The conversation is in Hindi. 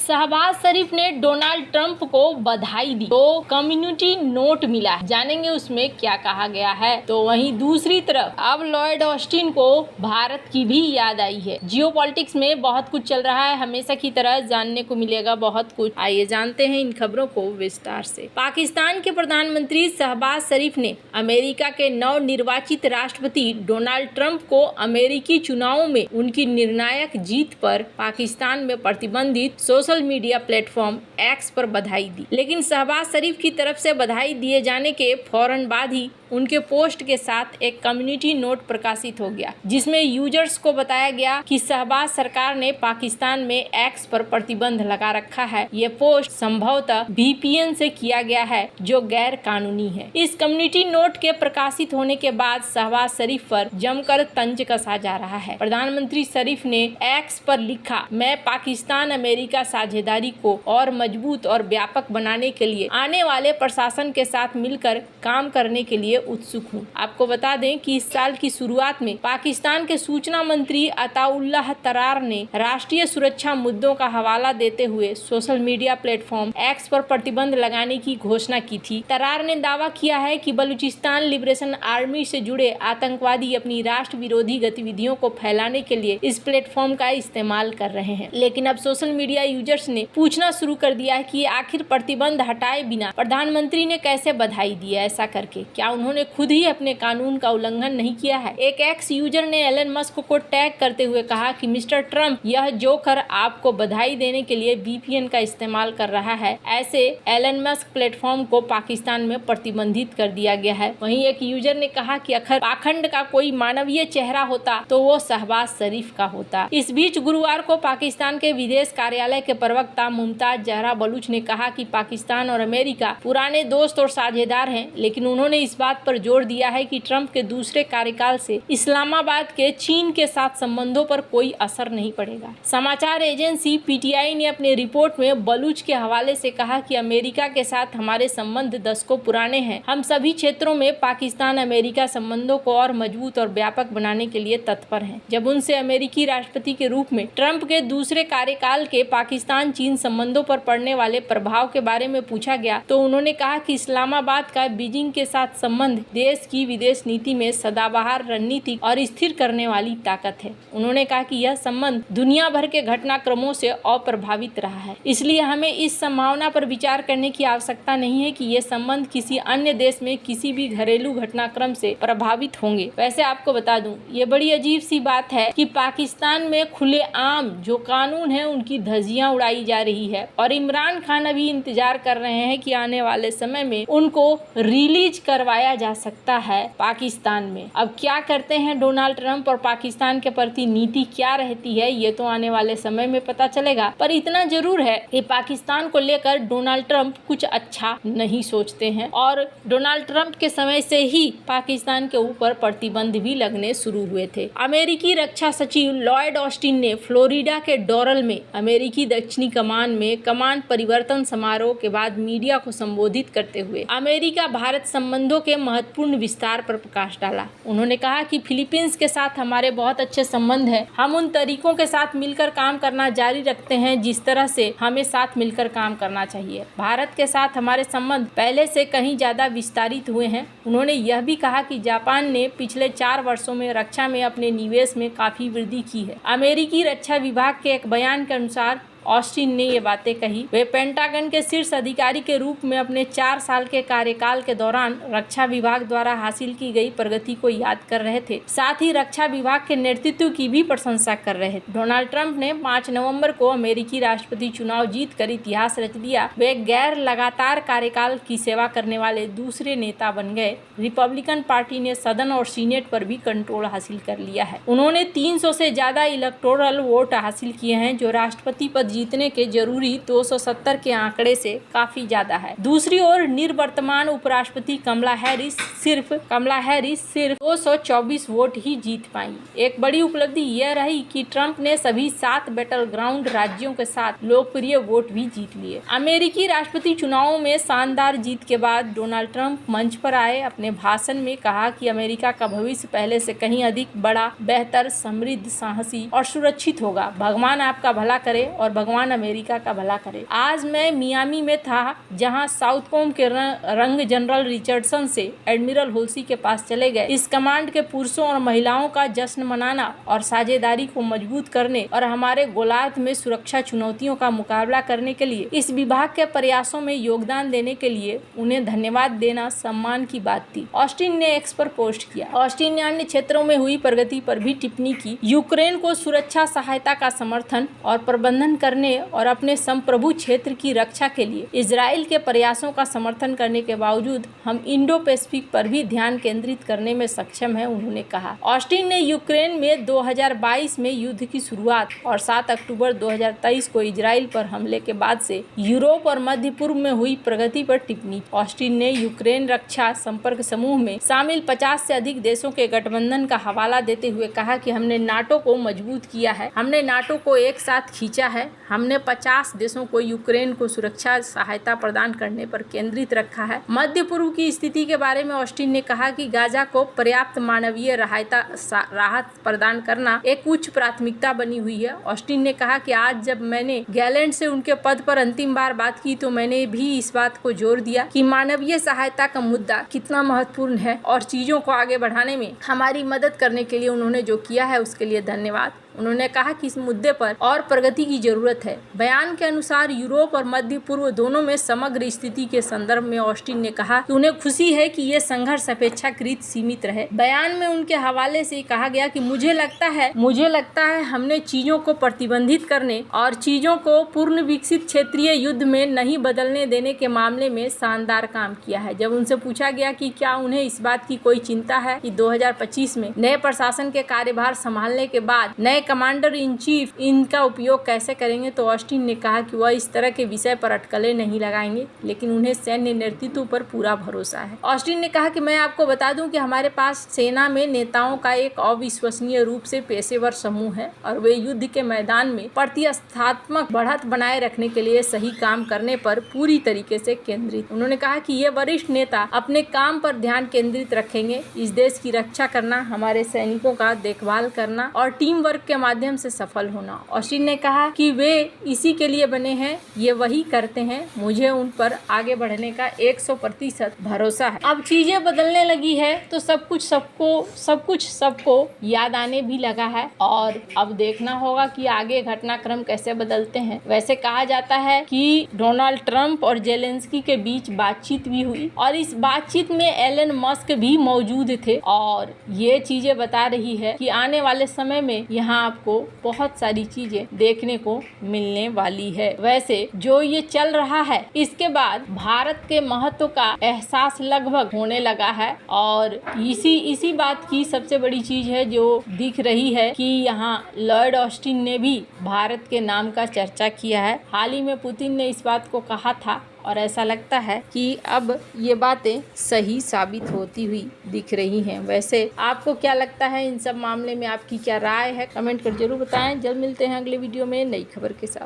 शहबाज शरीफ ने डोनाल्ड ट्रंप को बधाई दी तो कम्युनिटी नोट मिला। जानेंगे उसमें क्या कहा गया है। तो वहीं दूसरी तरफ अब लॉयड ऑस्टिन को भारत की भी याद आई है। जियोपॉलिटिक्स में बहुत कुछ चल रहा है, हमेशा की तरह जानने को मिलेगा बहुत कुछ। आइए जानते हैं इन खबरों को विस्तार से। पाकिस्तान के प्रधानमंत्री शहबाज शरीफ ने अमेरिका के नव निर्वाचित राष्ट्रपति डोनाल्ड ट्रंप को अमेरिकी चुनावों में उनकी निर्णायक जीत पर पाकिस्तान में प्रतिबंधित सोशल मीडिया प्लेटफॉर्म एक्स पर बधाई दी। लेकिन शहबाज शरीफ की तरफ से बधाई दिए जाने के फौरन बाद ही उनके पोस्ट के साथ एक कम्युनिटी नोट प्रकाशित हो गया, जिसमें यूजर्स को बताया गया कि शहबाज सरकार ने पाकिस्तान में एक्स पर प्रतिबंध लगा रखा है। ये पोस्ट संभवतः VPN से किया गया है, जो गैर कानूनी है। इस कम्युनिटी नोट के प्रकाशित होने के बाद शहबाज शरीफ पर जमकर तंज कसा जा रहा है। प्रधानमंत्री शरीफ ने एक्स पर लिखा, मैं पाकिस्तान अमेरिका साझेदारी को और मजबूत और व्यापक बनाने के लिए आने वाले प्रशासन के साथ मिलकर काम करने के लिए उत्सुक हूँ। आपको बता दें कि इस साल की शुरुआत में पाकिस्तान के सूचना मंत्री अताउल्लाह तरार ने राष्ट्रीय सुरक्षा मुद्दों का हवाला देते हुए सोशल मीडिया प्लेटफॉर्म एक्स पर प्रतिबंध लगाने की घोषणा की थी। तरार ने दावा किया है कि बलूचिस्तान लिबरेशन आर्मी से जुड़े आतंकवादी अपनी राष्ट्र विरोधी गतिविधियों को फैलाने के लिए इस प्लेटफॉर्म का इस्तेमाल कर रहे हैं। लेकिन अब सोशल मीडिया यूजर्स ने पूछना शुरू कर दिया है कि आखिर प्रतिबंध हटाए बिना प्रधानमंत्री ने कैसे बधाई दी है ऐसा करके। क्या उन्होंने खुद ही अपने कानून का उल्लंघन नहीं किया है? एक एक्स यूजर ने एलन मस्क को टैग करते हुए कहा कि मिस्टर ट्रंप, यह जोकर आपको बधाई देने के लिए VPN का इस्तेमाल कर रहा है। ऐसे एलन मस्क प्लेटफॉर्म को पाकिस्तान में प्रतिबंधित कर दिया गया है। वहीं एक यूजर ने कहा कि अगर पाखंड का कोई मानवीय चेहरा होता तो वो शहबाज शरीफ का होता। इस बीच गुरुवार को पाकिस्तान के विदेश कार्यालय के प्रवक्ता मुमताज जहरा बलूच ने कहा कि पाकिस्तान और अमेरिका पुराने दोस्त और साझेदार हैं, लेकिन उन्होंने इस बात पर जोर दिया है कि ट्रंप के दूसरे कार्यकाल से इस्लामाबाद के चीन के साथ संबंधों पर कोई असर नहीं पड़ेगा। समाचार एजेंसी PTI ने अपने रिपोर्ट में बलूच के हवाले से कहा कि अमेरिका के साथ हमारे संबंध दशकों पुराने हैं। हम सभी क्षेत्रों में पाकिस्तान अमेरिका संबंधों को और मजबूत और व्यापक बनाने के लिए तत्पर हैं। जब उनसे अमेरिकी राष्ट्रपति के रूप में ट्रंप के दूसरे कार्यकाल के पाकिस्तान चीन संबंधों पर पड़ने वाले प्रभाव के बारे में पूछा गया तो उन्होंने कहा कि इस्लामाबाद का बीजिंग के साथ संबंध देश की विदेश नीति में सदाबहार रणनीति और स्थिर करने वाली ताकत है। उन्होंने कहा कि यह संबंध दुनिया भर के घटनाक्रमों से अप्रभावित रहा है, इसलिए हमें इस संभावना पर विचार करने की आवश्यकता नहीं है कि ये संबंध किसी अन्य देश में किसी भी घरेलू घटनाक्रम से प्रभावित होंगे। वैसे आपको बता दूं, ये बड़ी अजीब सी बात है कि पाकिस्तान में खुलेआम जो कानून है उनकी धज्जियां उड़ाई जा रही है और इमरान खान अभी इंतजार कर रहे हैं कि आने वाले समय में उनको रिलीज करवाया जा सकता है पाकिस्तान में। अब क्या करते हैं डोनाल्ड ट्रंप और पाकिस्तान के प्रति नीति क्या रहती है, ये तो आने वाले समय में पता चलेगा। पर इतना जरूर है कि पाकिस्तान को लेकर डोनाल्ड ट्रंप कुछ अच्छा नहीं सोचते हैं और डोनाल्ड ट्रंप के समय से ही पाकिस्तान के ऊपर प्रतिबंध भी लगने शुरू हुए थे। अमेरिकी रक्षा सचिव लॉयड ऑस्टिन ने फ्लोरिडा के डोरल में अमेरिकी दक्षिणी कमान में कमान परिवर्तन समारोह के बाद मीडिया को संबोधित करते हुए अमेरिका भारत संबंधों के महत्वपूर्ण विस्तार पर प्रकाश डाला। उन्होंने कहा कि फिलीपींस के साथ हमारे बहुत अच्छे संबंध हैं। हम उन तरीकों के साथ मिलकर काम करना जारी रखते हैं जिस तरह से हमें साथ मिलकर काम करना चाहिए। भारत के साथ हमारे संबंध पहले से कहीं ज्यादा विस्तारित हुए हैं। उन्होंने यह भी कहा कि जापान ने पिछले 4 वर्षों में रक्षा में अपने निवेश में काफी वृद्धि की है। अमेरिकी रक्षा विभाग के एक बयान के अनुसार ऑस्टिन ने ये बातें कही। वे पेंटागन के शीर्ष अधिकारी के रूप में अपने 4 साल के कार्यकाल के दौरान रक्षा विभाग द्वारा हासिल की गई प्रगति को याद कर रहे थे, साथ ही रक्षा विभाग के नेतृत्व की भी प्रशंसा कर रहे थे। डोनाल्ड ट्रंप ने 5 नवंबर को अमेरिकी राष्ट्रपति चुनाव जीतकर इतिहास रच दिया। वे गैर लगातार कार्यकाल की सेवा करने वाले दूसरे नेता बन गए। रिपब्लिकन पार्टी ने सदन और सीनेट पर भी कंट्रोल हासिल कर लिया है। उन्होंने 300 से ज्यादा इलेक्टोरल वोट हासिल किए हैं, जो राष्ट्रपति पद जीतने के जरूरी 270 के आंकड़े से काफी ज्यादा है। दूसरी ओर निवर्तमान उपराष्ट्रपति कमला हैरिस सिर्फ 224 वोट ही जीत पाई। एक बड़ी उपलब्धि यह रही कि ट्रंप ने सभी 7 बैटल ग्राउंड राज्यों के साथ लोकप्रिय वोट भी जीत लिए। अमेरिकी राष्ट्रपति चुनावों में शानदार जीत के बाद डोनाल्ड ट्रंप मंच पर आए। अपने भाषण में कहा कि अमेरिका का भविष्य पहले से कहीं अधिक बड़ा, बेहतर, समृद्ध, साहसी और सुरक्षित होगा। भगवान आपका भला करे और भगवान अमेरिका का भला करे। आज मैं मियामी में था, जहां साउथकॉम के रंग जनरल रिचर्डसन से एडमिरल होल्सी के पास चले गए। इस कमांड के पुरुषों और महिलाओं का जश्न मनाना और साझेदारी को मजबूत करने और हमारे गोलार्ध में सुरक्षा चुनौतियों का मुकाबला करने के लिए इस विभाग के प्रयासों में योगदान देने के लिए उन्हें धन्यवाद देना सम्मान की बात थी। ऑस्टिन ने एक्स पर पोस्ट किया। ऑस्टिन ने अन्य क्षेत्रों में हुई प्रगति पर भी टिप्पणी की। यूक्रेन को सुरक्षा सहायता का समर्थन और प्रबंधन करने और अपने संप्रभु क्षेत्र की रक्षा के लिए इजराइल के प्रयासों का समर्थन करने के बावजूद हम इंडो पैसिफिक पर भी ध्यान केंद्रित करने में सक्षम हैं, उन्होंने कहा। ऑस्टिन ने यूक्रेन में 2022 में युद्ध की शुरुआत और 7 अक्टूबर 2023 को इजराइल पर हमले के बाद से यूरोप और मध्य पूर्व में हुई प्रगति पर टिप्पणी। ऑस्टिन ने यूक्रेन रक्षा संपर्क समूह में शामिल 50 से अधिक देशों के गठबंधन का हवाला देते हुए कहा कि हमने नाटो को मजबूत किया है, हमने नाटो को एक साथ खींचा है, हमने 50 देशों को यूक्रेन को सुरक्षा सहायता प्रदान करने पर केंद्रित रखा है। मध्य पूर्व की स्थिति के बारे में ऑस्टिन ने कहा कि गाजा को पर्याप्त मानवीय राहत प्रदान करना एक उच्च प्राथमिकता बनी हुई है। ऑस्टिन ने कहा कि आज जब मैंने गैलेंट से उनके पद पर अंतिम बार बात की तो मैंने भी इस बात को जोर दिया कि मानवीय सहायता का मुद्दा कितना महत्वपूर्ण है और चीजों को आगे बढ़ाने में हमारी मदद करने के लिए उन्होंने जो किया है उसके लिए धन्यवाद। उन्होंने कहा कि इस मुद्दे पर और प्रगति की जरूरत है। बयान के अनुसार यूरोप और मध्य पूर्व दोनों में समग्र स्थिति के संदर्भ में ऑस्टिन ने कहा कि उन्हें खुशी है कि ये संघर्ष अपेक्षाकृत सीमित रहे। बयान में उनके हवाले से कहा गया कि मुझे लगता है हमने चीजों को प्रतिबंधित करने और चीजों को पूर्ण विकसित क्षेत्रीय युद्ध में नहीं बदलने देने के मामले में शानदार काम किया है। जब उनसे पूछा गया कि क्या उन्हें इस बात की कोई चिंता है कि 2025 में नए प्रशासन के कार्यभार संभालने के बाद नए कमांडर इन चीफ इनका उपयोग कैसे करेंगे, तो ऑस्टिन ने कहा कि वह इस तरह के विषय पर अटकलें नहीं लगाएंगे, लेकिन उन्हें सैन्य नेतृत्व पर पूरा भरोसा है। ऑस्टिन ने कहा कि मैं आपको बता दूं कि हमारे पास सेना में नेताओं का एक अविश्वसनीय रूप से पेशेवर समूह है और वे युद्ध के मैदान में प्रतिस्पर्धात्मक बढ़त बनाए रखने के लिए सही काम करने पर पूरी तरीके से केंद्रित। उन्होंने कहा कि ये वरिष्ठ नेता अपने काम पर ध्यान केंद्रित रखेंगे, इस देश की रक्षा करना, हमारे सैनिकों का देखभाल करना और टीम वर्क के माध्यम से सफल होना। ऑस्टिन ने कहा कि वे इसी के लिए बने हैं, ये वही करते हैं, मुझे उन पर आगे बढ़ने का 100% भरोसा है। अब चीजें बदलने लगी है तो सब कुछ सबको याद आने भी लगा है और अब देखना होगा कि आगे घटनाक्रम कैसे बदलते हैं। वैसे कहा जाता है कि डोनाल्ड ट्रंप और जेलेंस्की के बीच बातचीत भी हुई और इस बातचीत में एलन मस्क भी मौजूद थे और ये चीजें बता रही है कि आने वाले समय में यहाँ आपको बहुत सारी चीजें देखने को मिलने वाली है। वैसे जो ये चल रहा है इसके बाद भारत के महत्व का एहसास लगभग होने लगा है और इसी बात की सबसे बड़ी चीज है जो दिख रही है कि यहाँ लॉयड ऑस्टिन ने भी भारत के नाम का चर्चा किया है। हाल ही में पुतिन ने इस बात को कहा था और ऐसा लगता है कि अब ये बातें सही साबित होती हुई दिख रही हैं। वैसे आपको क्या लगता है इन सब मामले में, आपकी क्या राय है, कमेंट कर जरूर बताएं। जल्द मिलते हैं अगले वीडियो में नई खबर के साथ।